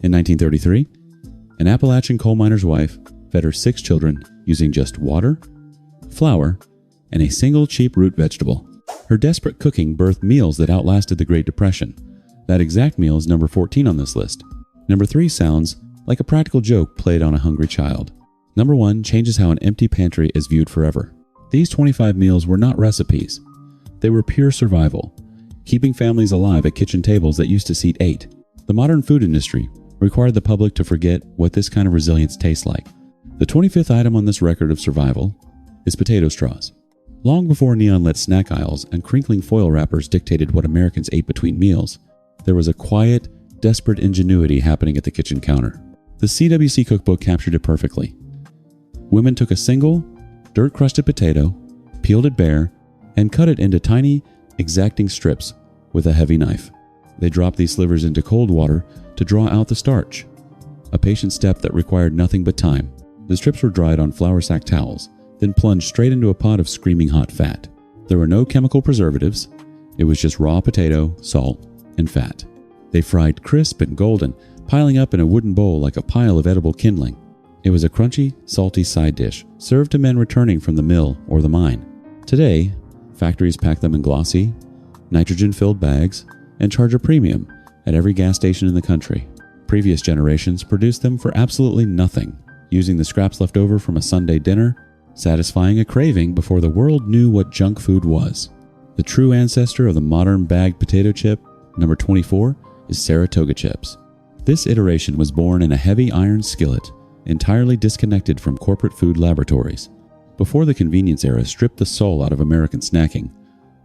In 1933, an Appalachian coal miner's wife fed her 6 children using just water, flour, and a single cheap root vegetable. Her desperate cooking birthed meals that outlasted the Great Depression. That exact meal is number 14 on this list. Number 3 sounds like a practical joke played on a hungry child. Number 1 changes how an empty pantry is viewed forever. These 25 meals were not recipes. They were pure survival, keeping families alive at kitchen tables that used to seat 8. The modern food industry required the public to forget what this kind of resilience tastes like. The 25th item on this record of survival is potato straws. Long before neon-lit snack aisles and crinkling foil wrappers dictated what Americans ate between meals, there was a quiet, desperate ingenuity happening at the kitchen counter. The CWC cookbook captured it perfectly. Women took a single, dirt-crusted potato, peeled it bare, and cut it into tiny, exacting strips with a heavy knife. They dropped these slivers into cold water to draw out the starch, a patient step that required nothing but time. The strips were dried on flour sack towels, then plunged straight into a pot of screaming hot fat. There were no chemical preservatives. It was just raw potato, salt, and fat. They fried crisp and golden, piling up in a wooden bowl like a pile of edible kindling. It was a crunchy, salty side dish, served to men returning from the mill or the mine. Today, factories pack them in glossy, nitrogen-filled bags and charge a premium at every gas station in the country. Previous generations produced them for absolutely nothing, using the scraps left over from a Sunday dinner, satisfying a craving before the world knew what junk food was. The true ancestor of the modern bagged potato chip, number 24, is Saratoga chips. This iteration was born in a heavy iron skillet, entirely disconnected from corporate food laboratories. Before the convenience era stripped the soul out of American snacking,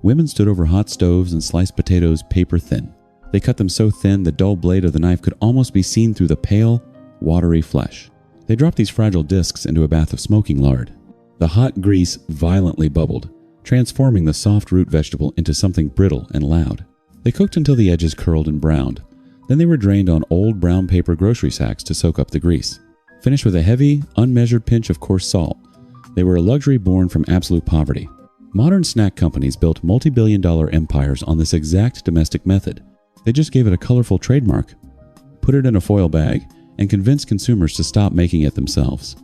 women stood over hot stoves and sliced potatoes paper thin. They cut them so thin the dull blade of the knife could almost be seen through the pale, watery flesh. They dropped these fragile discs into a bath of smoking lard. The hot grease violently bubbled, transforming the soft root vegetable into something brittle and loud. They cooked until the edges curled and browned. Then they were drained on old brown paper grocery sacks to soak up the grease. Finished with a heavy, unmeasured pinch of coarse salt, they were a luxury born from absolute poverty. Modern snack companies built multi-billion-dollar empires on this exact domestic method. They just gave it a colorful trademark, put it in a foil bag, and convinced consumers to stop making it themselves.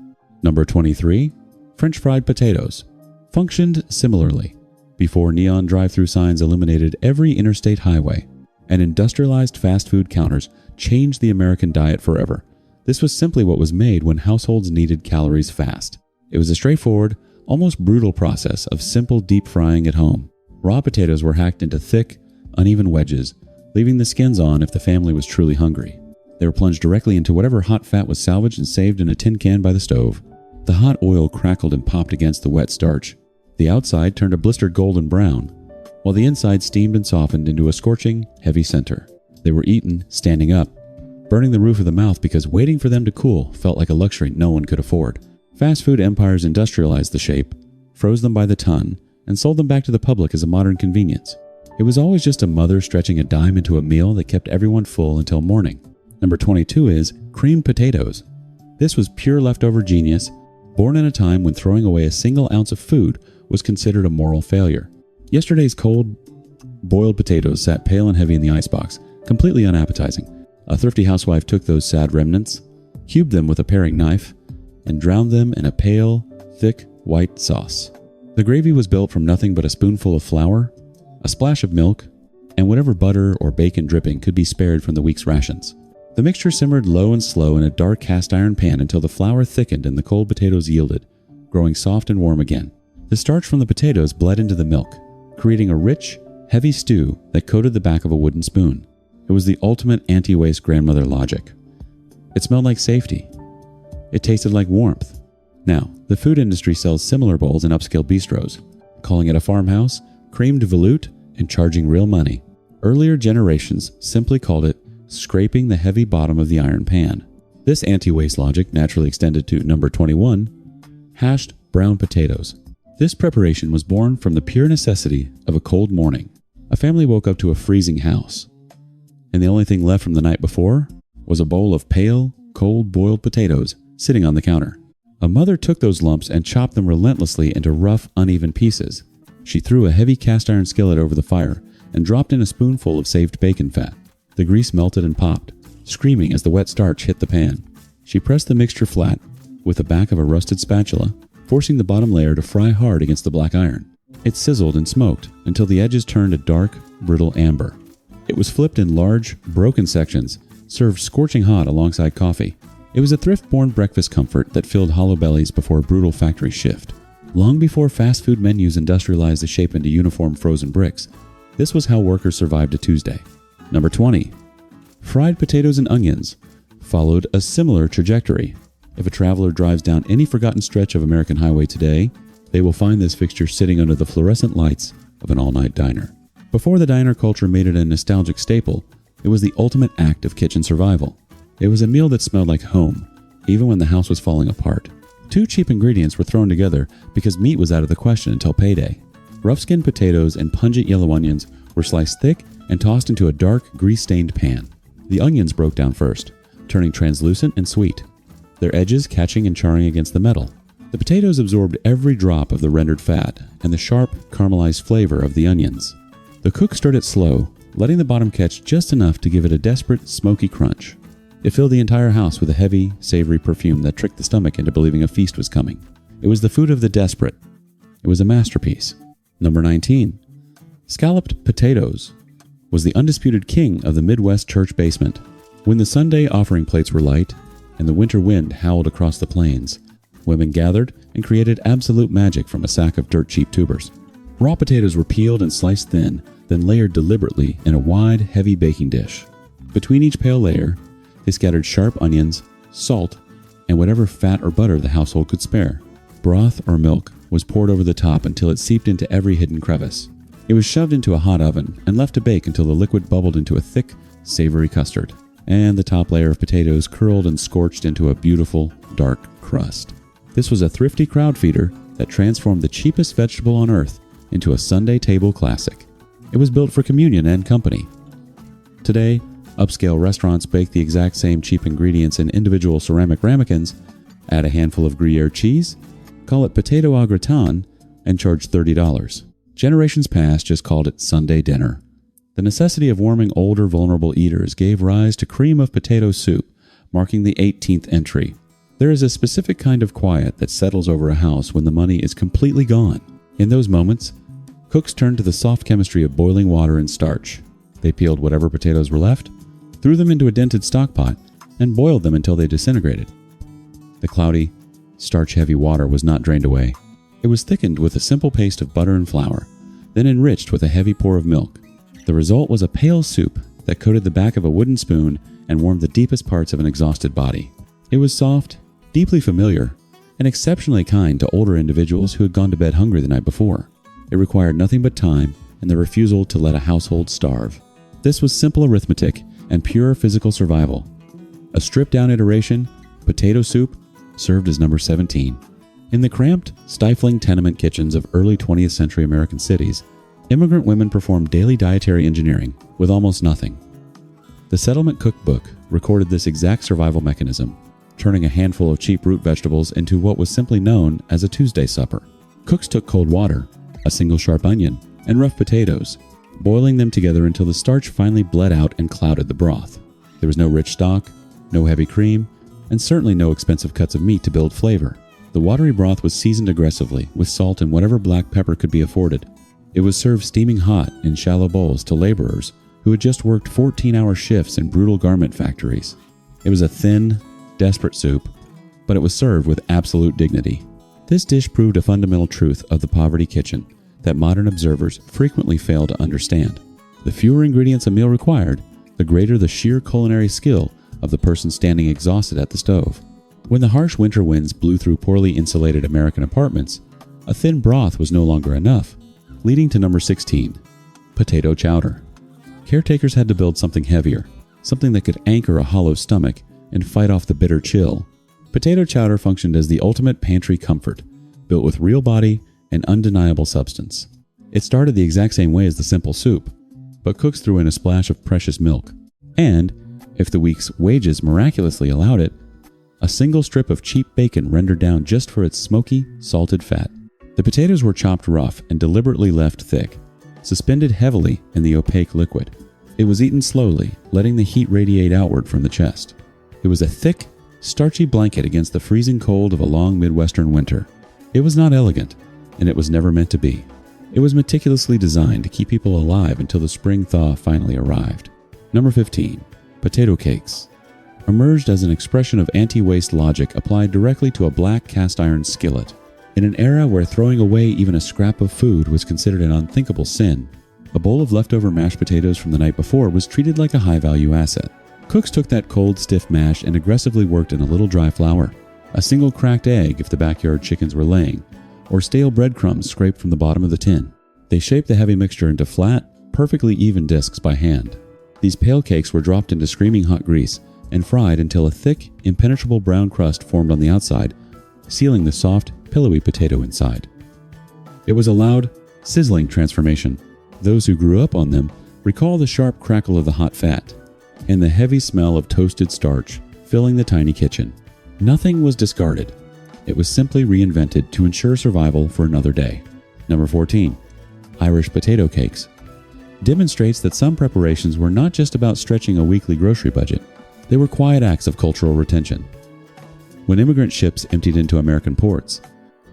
Number 23, French fried potatoes, functioned similarly. Before neon drive-through signs illuminated every interstate highway, and industrialized fast food counters changed the American diet forever. This was simply what was made when households needed calories fast. It was a straightforward, almost brutal process of simple deep frying at home. Raw potatoes were hacked into thick, uneven wedges, leaving the skins on if the family was truly hungry. They were plunged directly into whatever hot fat was salvaged and saved in a tin can by the stove. The hot oil crackled and popped against the wet starch. The outside turned a blistered golden brown, while the inside steamed and softened into a scorching, heavy center. They were eaten standing up, burning the roof of the mouth because waiting for them to cool felt like a luxury no one could afford. Fast food empires industrialized the shape, froze them by the ton, and sold them back to the public as a modern convenience. It was always just a mother stretching a dime into a meal that kept everyone full until morning. Number 22 is creamed potatoes. This was pure leftover genius, born in a time when throwing away a single ounce of food was considered a moral failure. Yesterday's cold, boiled potatoes sat pale and heavy in the icebox, completely unappetizing. A thrifty housewife took those sad remnants, cubed them with a paring knife, and drowned them in a pale, thick, white sauce. The gravy was built from nothing but a spoonful of flour, a splash of milk, and whatever butter or bacon dripping could be spared from the week's rations. The mixture simmered low and slow in a dark cast iron pan until the flour thickened and the cold potatoes yielded, growing soft and warm again. The starch from the potatoes bled into the milk, creating a rich, heavy stew that coated the back of a wooden spoon. It was the ultimate anti-waste grandmother logic. It smelled like safety. It tasted like warmth. Now, the food industry sells similar bowls in upscale bistros, calling it a farmhouse, creamed veloute, and charging real money. Earlier generations simply called it scraping the heavy bottom of the iron pan. This anti-waste logic naturally extended to number 21, hashed brown potatoes. This preparation was born from the pure necessity of a cold morning. A family woke up to a freezing house, and the only thing left from the night before was a bowl of pale, cold boiled potatoes sitting on the counter. A mother took those lumps and chopped them relentlessly into rough, uneven pieces. She threw a heavy cast iron skillet over the fire and dropped in a spoonful of saved bacon fat. The grease melted and popped, screaming as the wet starch hit the pan. She pressed the mixture flat with the back of a rusted spatula, forcing the bottom layer to fry hard against the black iron. It sizzled and smoked until the edges turned a dark, brittle amber. It was flipped in large, broken sections, served scorching hot alongside coffee. It was a thrift-born breakfast comfort that filled hollow bellies before a brutal factory shift. Long before fast food menus industrialized the shape into uniform frozen bricks, this was how workers survived a Tuesday. Number 20. Fried potatoes and onions followed a similar trajectory. If a traveler drives down any forgotten stretch of American highway today, they will find this fixture sitting under the fluorescent lights of an all-night diner. Before the diner culture made it a nostalgic staple, it was the ultimate act of kitchen survival. It was a meal that smelled like home, even when the house was falling apart. Two cheap ingredients were thrown together because meat was out of the question until payday. Rough-skinned potatoes and pungent yellow onions were sliced thick and tossed into a dark, grease-stained pan. The onions broke down first, turning translucent and sweet, their edges catching and charring against the metal. The potatoes absorbed every drop of the rendered fat and the sharp, caramelized flavor of the onions. The cook stirred it slow, letting the bottom catch just enough to give it a desperate, smoky crunch. It filled the entire house with a heavy, savory perfume that tricked the stomach into believing a feast was coming. It was the food of the desperate. It was a masterpiece. Number 19. Scalloped potatoes was the undisputed king of the Midwest church basement. When the Sunday offering plates were light and the winter wind howled across the plains, women gathered and created absolute magic from a sack of dirt-cheap tubers. Raw potatoes were peeled and sliced thin, then layered deliberately in a wide, heavy baking dish. Between each pale layer, they scattered sharp onions, salt, and whatever fat or butter the household could spare. Broth or milk was poured over the top until it seeped into every hidden crevice. It was shoved into a hot oven and left to bake until the liquid bubbled into a thick, savory custard, and the top layer of potatoes curled and scorched into a beautiful, dark crust. This was a thrifty crowd feeder that transformed the cheapest vegetable on earth into a Sunday table classic. It was built for communion and company. Today, upscale restaurants bake the exact same cheap ingredients in individual ceramic ramekins, add a handful of Gruyere cheese, call it potato au gratin, and charge $30. Generations past just called it Sunday dinner. The necessity of warming older, vulnerable eaters gave rise to cream of potato soup, marking the 18th entry. There is a specific kind of quiet that settles over a house when the money is completely gone. In those moments, cooks turned to the soft chemistry of boiling water and starch. They peeled whatever potatoes were left, threw them into a dented stock pot, and boiled them until they disintegrated. The cloudy, starch-heavy water was not drained away. It was thickened with a simple paste of butter and flour, then enriched with a heavy pour of milk. The result was a pale soup that coated the back of a wooden spoon and warmed the deepest parts of an exhausted body. It was soft, deeply familiar, and exceptionally kind to older individuals who had gone to bed hungry the night before. It required nothing but time and the refusal to let a household starve. This was simple arithmetic and pure physical survival. A stripped-down iteration, potato soup, served as number 17. In the cramped, stifling tenement kitchens of early 20th century American cities, immigrant women performed daily dietary engineering with almost nothing. The Settlement Cookbook recorded this exact survival mechanism, turning a handful of cheap root vegetables into what was simply known as a Tuesday supper. Cooks took cold water, a single sharp onion, and rough potatoes, boiling them together until the starch finally bled out and clouded the broth. There was no rich stock, no heavy cream, and certainly no expensive cuts of meat to build flavor. The watery broth was seasoned aggressively with salt and whatever black pepper could be afforded. It was served steaming hot in shallow bowls to laborers who had just worked 14-hour shifts in brutal garment factories. It was a thin, desperate soup, but it was served with absolute dignity. This dish proved a fundamental truth of the poverty kitchen that modern observers frequently fail to understand. The fewer ingredients a meal required, the greater the sheer culinary skill of the person standing exhausted at the stove. When the harsh winter winds blew through poorly insulated American apartments, a thin broth was no longer enough, leading to number 16, potato chowder. Caretakers had to build something heavier, something that could anchor a hollow stomach and fight off the bitter chill. Potato chowder functioned as the ultimate pantry comfort, built with real body and undeniable substance. It started the exact same way as the simple soup, but cooks threw in a splash of precious milk. And, if the week's wages miraculously allowed it, a single strip of cheap bacon rendered down just for its smoky, salted fat. The potatoes were chopped rough and deliberately left thick, suspended heavily in the opaque liquid. It was eaten slowly, letting the heat radiate outward from the chest. It was a thick, starchy blanket against the freezing cold of a long Midwestern winter. It was not elegant, and it was never meant to be. It was meticulously designed to keep people alive until the spring thaw finally arrived. Number 15. Potato cakes. Emerged as an expression of anti-waste logic applied directly to a black cast iron skillet. In an era where throwing away even a scrap of food was considered an unthinkable sin, a bowl of leftover mashed potatoes from the night before was treated like a high-value asset. Cooks took that cold, stiff mash and aggressively worked in a little dry flour, a single cracked egg if the backyard chickens were laying, or stale breadcrumbs scraped from the bottom of the tin. They shaped the heavy mixture into flat, perfectly even discs by hand. These pale cakes were dropped into screaming hot grease and fried until a thick, impenetrable brown crust formed on the outside, sealing the soft, pillowy potato inside. It was a loud, sizzling transformation. Those who grew up on them recall the sharp crackle of the hot fat and the heavy smell of toasted starch filling the tiny kitchen. Nothing was discarded. It was simply reinvented to ensure survival for another day. Number 14. Irish potato cakes. Demonstrates that some preparations were not just about stretching a weekly grocery budget. They were quiet acts of cultural retention. When immigrant ships emptied into American ports,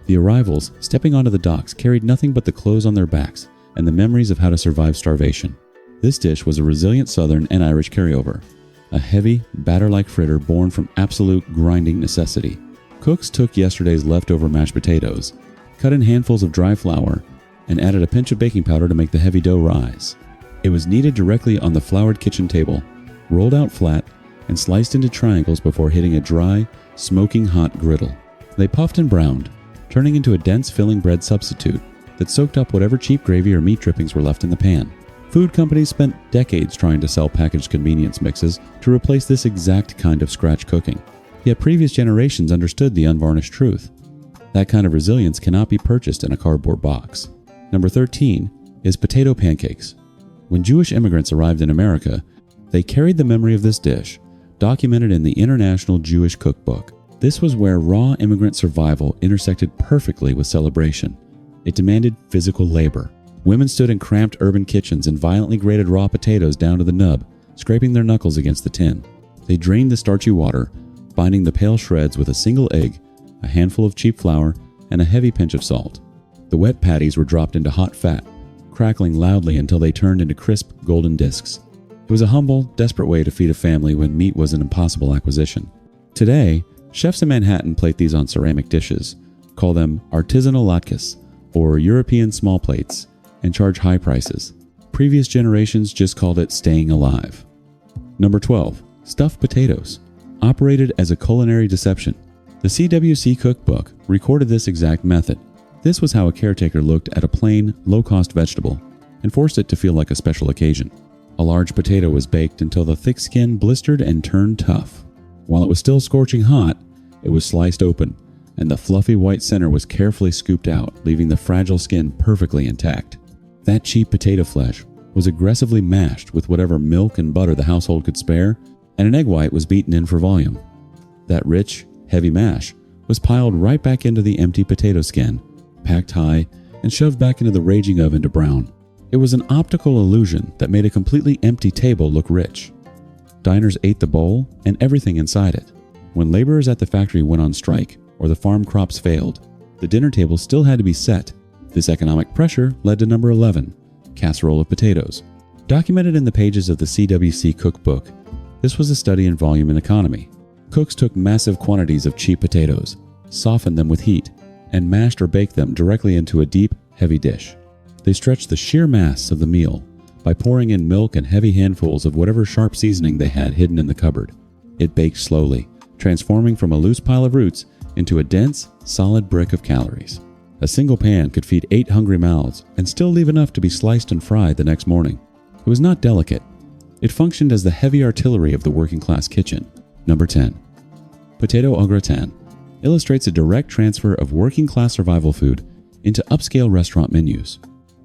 the arrivals stepping onto the docks carried nothing but the clothes on their backs and the memories of how to survive starvation. This dish was a resilient Southern and Irish carryover, a heavy, batter-like fritter born from absolute grinding necessity. Cooks took yesterday's leftover mashed potatoes, cut in handfuls of dry flour, and added a pinch of baking powder to make the heavy dough rise. It was kneaded directly on the floured kitchen table, rolled out flat, and sliced into triangles before hitting a dry, smoking hot griddle. They puffed and browned, turning into a dense filling bread substitute that soaked up whatever cheap gravy or meat drippings were left in the pan. Food companies spent decades trying to sell packaged convenience mixes to replace this exact kind of scratch cooking. Yet previous generations understood the unvarnished truth. That kind of resilience cannot be purchased in a cardboard box. Number 13 is potato pancakes. When Jewish immigrants arrived in America, they carried the memory of this dish, documented in the International Jewish Cookbook. This was where raw immigrant survival intersected perfectly with celebration. It demanded physical labor. Women stood in cramped urban kitchens and violently grated raw potatoes down to the nub, scraping their knuckles against the tin. They drained the starchy water, binding the pale shreds with a single egg, a handful of cheap flour, and a heavy pinch of salt. The wet patties were dropped into hot fat, crackling loudly until they turned into crisp, golden discs. It was a humble, desperate way to feed a family when meat was an impossible acquisition. Today, chefs in Manhattan plate these on ceramic dishes, call them artisanal latkes or European small plates, and charge high prices. Previous generations just called it staying alive. Number 12. Stuffed potatoes. Operated as a culinary deception. The CWC cookbook recorded this exact method. This was how a caretaker looked at a plain, low-cost vegetable and forced it to feel like a special occasion. A large potato was baked until the thick skin blistered and turned tough. While it was still scorching hot, it was sliced open, and the fluffy white center was carefully scooped out, leaving the fragile skin perfectly intact. That cheap potato flesh was aggressively mashed with whatever milk and butter the household could spare, and an egg white was beaten in for volume. That rich, heavy mash was piled right back into the empty potato skin, packed high, and shoved back into the raging oven to brown. It was an optical illusion that made a completely empty table look rich. Diners ate the bowl and everything inside it. When laborers at the factory went on strike or the farm crops failed, the dinner table still had to be set. This economic pressure led to number 11, casserole of potatoes. Documented in the pages of the CWC cookbook, this was a study in volume and economy. Cooks took massive quantities of cheap potatoes, softened them with heat, and mashed or baked them directly into a deep, heavy dish. They stretched the sheer mass of the meal by pouring in milk and heavy handfuls of whatever sharp seasoning they had hidden in the cupboard. It baked slowly, transforming from a loose pile of roots into a dense, solid brick of calories. A single pan could feed 8 hungry mouths and still leave enough to be sliced and fried the next morning. It was not delicate. It functioned as the heavy artillery of the working-class kitchen. Number 10. Potato au gratin illustrates a direct transfer of working-class survival food into upscale restaurant menus.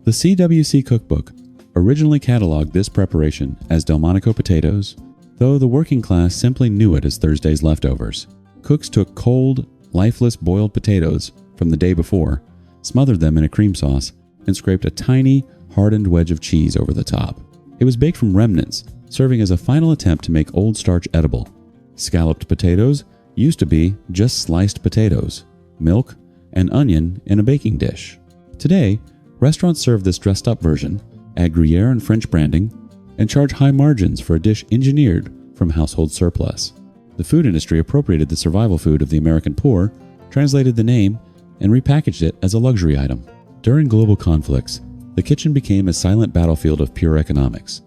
The CWC cookbook originally cataloged this preparation as Delmonico potatoes, though the working class simply knew it as Thursday's leftovers. Cooks took cold, lifeless boiled potatoes from the day before, smothered them in a cream sauce, and scraped a tiny, hardened wedge of cheese over the top. It was baked from remnants, serving as a final attempt to make old starch edible. Scalloped potatoes used to be just sliced potatoes, milk, and onion in a baking dish. Today, restaurants serve this dressed-up version, add Gruyere and French branding, and charge high margins for a dish engineered from household surplus. The food industry appropriated the survival food of the American poor, translated the name, and repackaged it as a luxury item. During global conflicts, the kitchen became a silent battlefield of pure economics,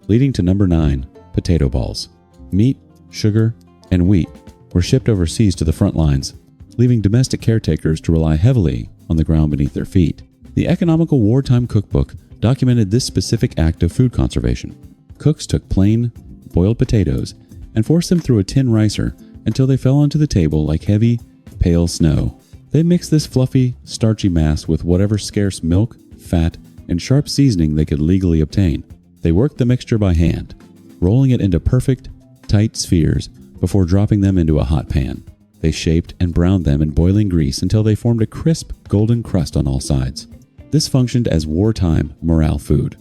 leading to number 9, potato balls. Meat, sugar, and wheat were shipped overseas to the front lines, leaving domestic caretakers to rely heavily on the ground beneath their feet. The economical Wartime cookbook documented this specific act of food conservation. Cooks took plain, boiled potatoes and forced them through a tin ricer until they fell onto the table like heavy, pale snow. They mixed this fluffy, starchy mass with whatever scarce milk, fat, and sharp seasoning they could legally obtain. They worked the mixture by hand, rolling it into perfect, tight spheres before dropping them into a hot pan. They shaped and browned them in boiling grease until they formed a crisp, golden crust on all sides. This functioned as wartime morale food.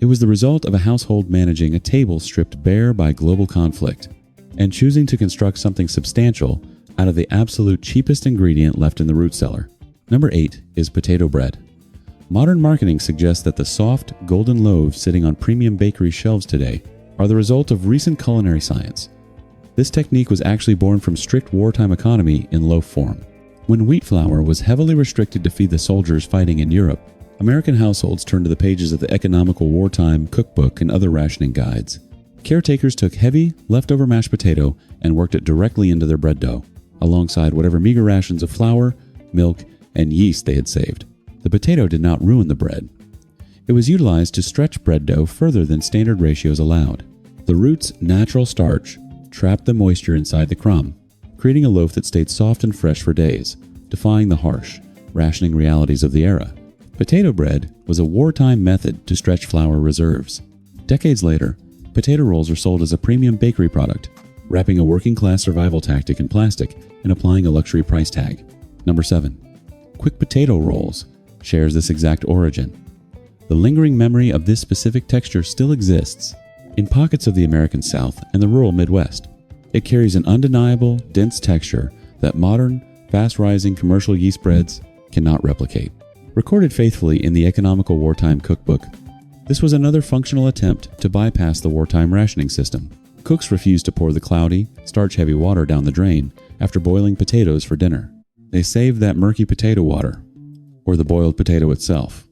It was the result of a household managing a table stripped bare by global conflict and choosing to construct something substantial out of the absolute cheapest ingredient left in the root cellar. Number 8 is potato bread. Modern marketing suggests that the soft, golden loaves sitting on premium bakery shelves today are the result of recent culinary science. This technique was actually born from strict wartime economy in loaf form. When wheat flour was heavily restricted to feed the soldiers fighting in Europe, American households turned to the pages of the economical wartime cookbook and other rationing guides. Caretakers took heavy, leftover mashed potato and worked it directly into their bread dough, alongside whatever meager rations of flour, milk, and yeast they had saved. The potato did not ruin the bread. It was utilized to stretch bread dough further than standard ratios allowed. The root's natural starch trapped the moisture inside the crumb, creating a loaf that stayed soft and fresh for days, defying the harsh, rationing realities of the era. Potato bread was a wartime method to stretch flour reserves. Decades later, potato rolls are sold as a premium bakery product, wrapping a working-class survival tactic in plastic and applying a luxury price tag. Number 7. Quick potato rolls shares this exact origin. The lingering memory of this specific texture still exists in pockets of the American South and the rural Midwest. It carries an undeniable, dense texture that modern, fast-rising commercial yeast breads cannot replicate. Recorded faithfully in the economical wartime cookbook, this was another functional attempt to bypass the wartime rationing system. Cooks refused to pour the cloudy, starch-heavy water down the drain after boiling potatoes for dinner. They saved that murky potato water, or the boiled potato itself,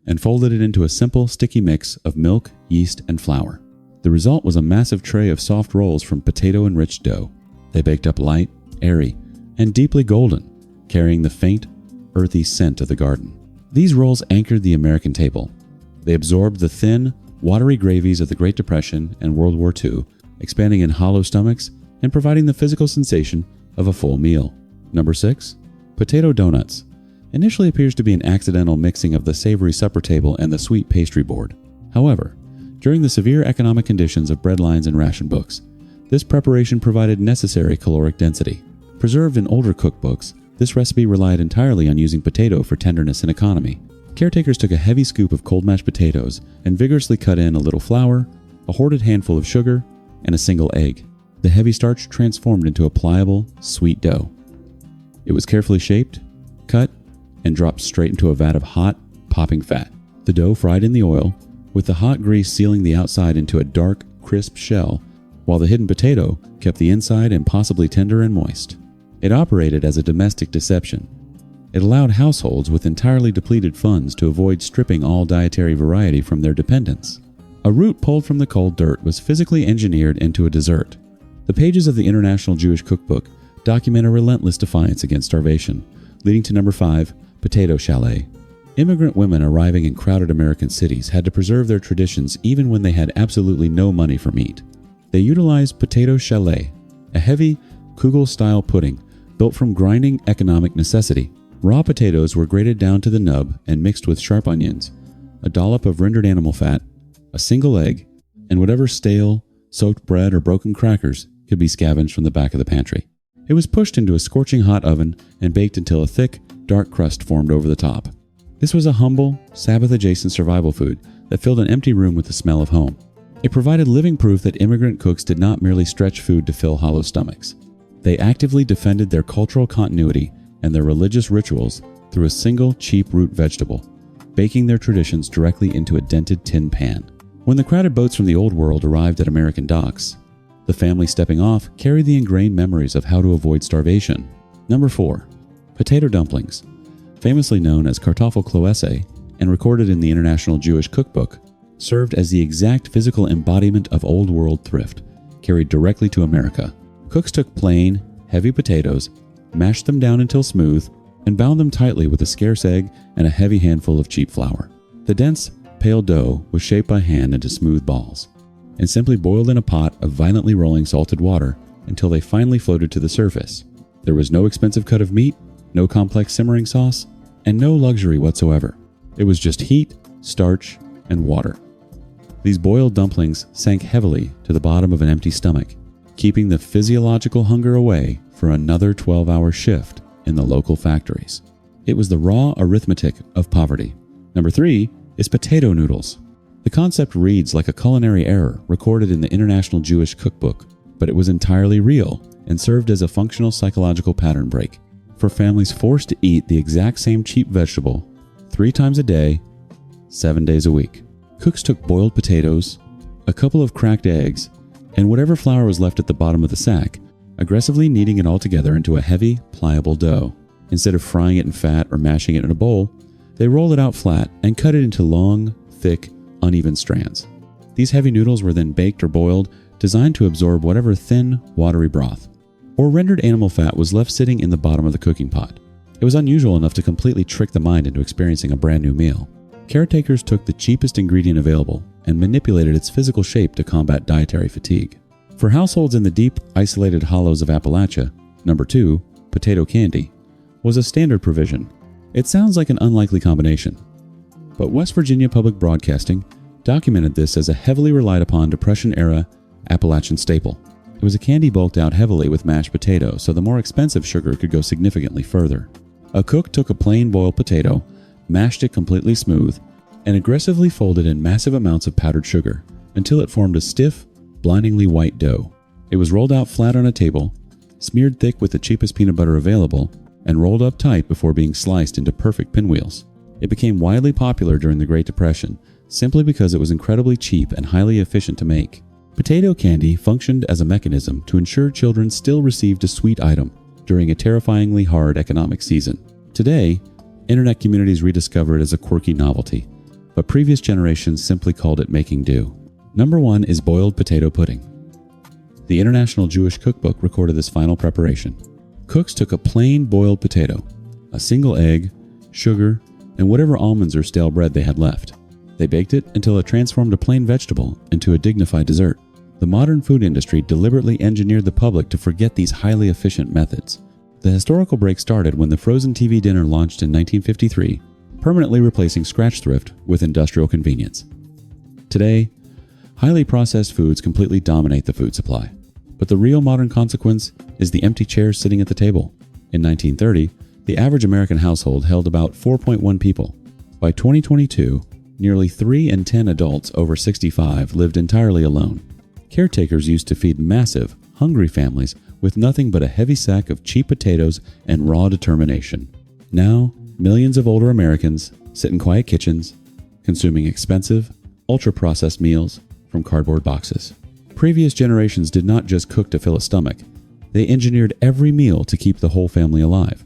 and folded it into a simple, sticky mix of milk, yeast, and flour. The result was a massive tray of soft rolls from potato-enriched dough. They baked up light, airy, and deeply golden, carrying the faint, earthy scent of the garden. These rolls anchored the American table. They absorbed the thin, watery gravies of the Great Depression and World War II, expanding in hollow stomachs and providing the physical sensation of a full meal. Number 6. Potato donuts. Initially appears to be an accidental mixing of the savory supper table and the sweet pastry board. However, during the severe economic conditions of breadlines and ration books, this preparation provided necessary caloric density. Preserved in older cookbooks, this recipe relied entirely on using potato for tenderness and economy. Caretakers took a heavy scoop of cold mashed potatoes and vigorously cut in a little flour, a hoarded handful of sugar, and a single egg. The heavy starch transformed into a pliable, sweet dough. It was carefully shaped, cut, and dropped straight into a vat of hot, popping fat. The dough fried in the oil, with the hot grease sealing the outside into a dark, crisp shell, while the hidden potato kept the inside impossibly tender and moist. It operated as a domestic deception. It allowed households with entirely depleted funds to avoid stripping all dietary variety from their dependents. A root pulled from the cold dirt was physically engineered into a dessert. The pages of the International Jewish Cookbook document a relentless defiance against starvation, leading to number 5, potato chalet. Immigrant women arriving in crowded American cities had to preserve their traditions even when they had absolutely no money for meat. They utilized potato chalet, a heavy, kugel-style pudding built from grinding economic necessity. Raw potatoes were grated down to the nub and mixed with sharp onions, a dollop of rendered animal fat, a single egg, and whatever stale, soaked bread or broken crackers could be scavenged from the back of the pantry. It was pushed into a scorching hot oven and baked until a thick, dark crust formed over the top. This was a humble, Sabbath-adjacent survival food that filled an empty room with the smell of home. It provided living proof that immigrant cooks did not merely stretch food to fill hollow stomachs. They actively defended their cultural continuity and their religious rituals through a single cheap root vegetable, baking their traditions directly into a dented tin pan. When the crowded boats from the Old World arrived at American docks, the family stepping off carried the ingrained memories of how to avoid starvation. Number 4. Potato dumplings. Famously known as Kartoffelklöße and recorded in the International Jewish Cookbook, served as the exact physical embodiment of Old World thrift, carried directly to America. Cooks took plain, heavy potatoes, mashed them down until smooth, and bound them tightly with a scarce egg and a heavy handful of cheap flour. The dense, pale dough was shaped by hand into smooth balls, and simply boiled in a pot of violently rolling salted water until they finally floated to the surface. There was no expensive cut of meat, no complex simmering sauce, and no luxury whatsoever. It was just heat, starch, and water. These boiled dumplings sank heavily to the bottom of an empty stomach, keeping the physiological hunger away for another 12-hour shift in the local factories. It was the raw arithmetic of poverty. Number 3 is potato noodles. The concept reads like a culinary error recorded in the International Jewish Cookbook, but it was entirely real and served as a functional psychological pattern break for families forced to eat the exact same cheap vegetable 3 times a day, 7 days a week. Cooks took boiled potatoes, a couple of cracked eggs, and whatever flour was left at the bottom of the sack, aggressively kneading it all together into a heavy, pliable dough. Instead of frying it in fat or mashing it in a bowl, they rolled it out flat and cut it into long, thick, uneven strands. These heavy noodles were then baked or boiled, designed to absorb whatever thin, watery broth or rendered animal fat was left sitting in the bottom of the cooking pot. It was unusual enough to completely trick the mind into experiencing a brand new meal. Caretakers took the cheapest ingredient available and manipulated its physical shape to combat dietary fatigue. For households in the deep, isolated hollows of Appalachia, number 2, potato candy, was a standard provision. It sounds like an unlikely combination, but West Virginia Public Broadcasting documented this as a heavily relied upon Depression-era Appalachian staple. It was a candy bulked out heavily with mashed potato, so the more expensive sugar could go significantly further. A cook took a plain boiled potato, mashed it completely smooth, and aggressively folded in massive amounts of powdered sugar until it formed a stiff, blindingly white dough. It was rolled out flat on a table, smeared thick with the cheapest peanut butter available, and rolled up tight before being sliced into perfect pinwheels. It became widely popular during the Great Depression simply because it was incredibly cheap and highly efficient to make. Potato candy functioned as a mechanism to ensure children still received a sweet item during a terrifyingly hard economic season. Today, internet communities rediscover it as a quirky novelty, but previous generations simply called it making do. Number 1 is boiled potato pudding. The International Jewish Cookbook recorded this final preparation. Cooks took a plain boiled potato, a single egg, sugar, and whatever almonds or stale bread they had left. They baked it until it transformed a plain vegetable into a dignified dessert. The modern food industry deliberately engineered the public to forget these highly efficient methods. The historical break started when the frozen TV dinner launched in 1953, permanently replacing scratch thrift with industrial convenience. Today, highly processed foods completely dominate the food supply. But the real modern consequence is the empty chairs sitting at the table. In 1930, the average American household held about 4.1 people. By 2022, nearly 3 in 10 adults over 65 lived entirely alone. Caretakers used to feed massive, hungry families with nothing but a heavy sack of cheap potatoes and raw determination. Now, millions of older Americans sit in quiet kitchens, consuming expensive, ultra-processed meals from cardboard boxes. Previous generations did not just cook to fill a stomach. They engineered every meal to keep the whole family alive.